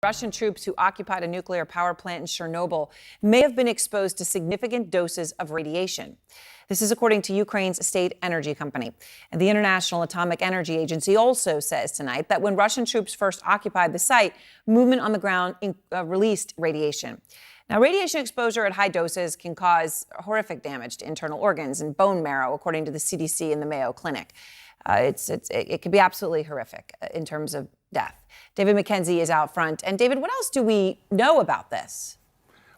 Russian troops who occupied a nuclear power plant in Tchernobyl may have been exposed to significant doses of radiation. This is according to Ukraine's state energy company. And the International Atomic Energy Agency also says tonight that when Russian troops first occupied the site, movement on the ground released radiation. Now, radiation exposure at high doses can cause horrific damage to internal organs and bone marrow, according to the CDC and the Mayo Clinic. It can be absolutely horrific in terms of death. David McKenzie is out front. And David, what else do we know about this?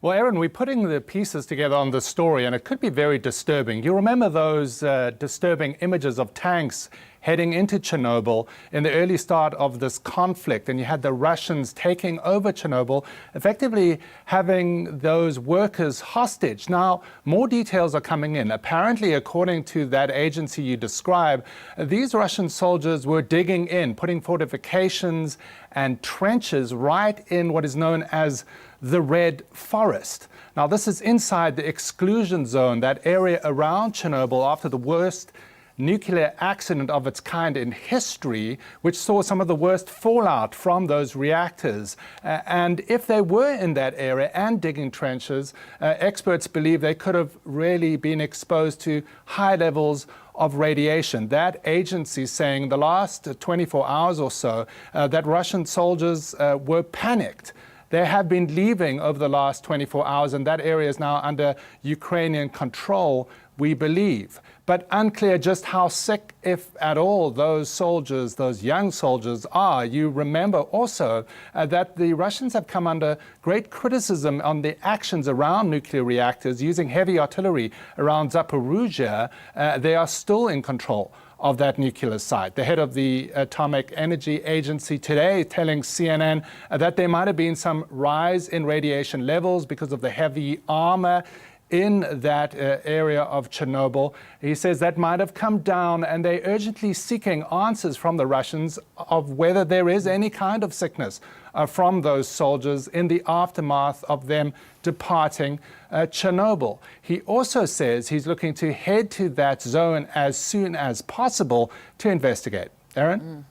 Well, Erin, we're putting the pieces together on this story, and it could be very disturbing. You remember those disturbing images of tanks heading into Chernobyl in the early start of this conflict, and you had the Russians taking over Chernobyl, effectively having those workers hostage. Now, more details are coming in. Apparently, according to that agency you described, these Russian soldiers were digging in, putting fortifications and trenches right in what is known as the Red Forest. Now, this is inside the exclusion zone, that area around Chernobyl after the worst nuclear accident of its kind in history, which saw some of the worst fallout from those reactors. And if they were in that area and digging trenches, experts believe they could have really been exposed to high levels of radiation. That agency saying the last 24 hours or so that Russian soldiers were panicked. They have been leaving over the last 24 hours, and that area is now under Ukrainian control, we believe. But unclear just how sick, if at all, those soldiers, those young soldiers are. You remember also that the Russians have come under great criticism on the actions around nuclear reactors using heavy artillery around Zaporizhzhia. They are still in control of that nuclear site. The head of the Atomic Energy Agency today telling CNN that there might have been some rise in radiation levels because of the heavy armor in that area of Chernobyl. He says that might have come down, and they're urgently seeking answers from the Russians of whether there is any kind of sickness from those soldiers in the aftermath of them departing Chernobyl. He also says he's looking to head to that zone as soon as possible to investigate. Erin?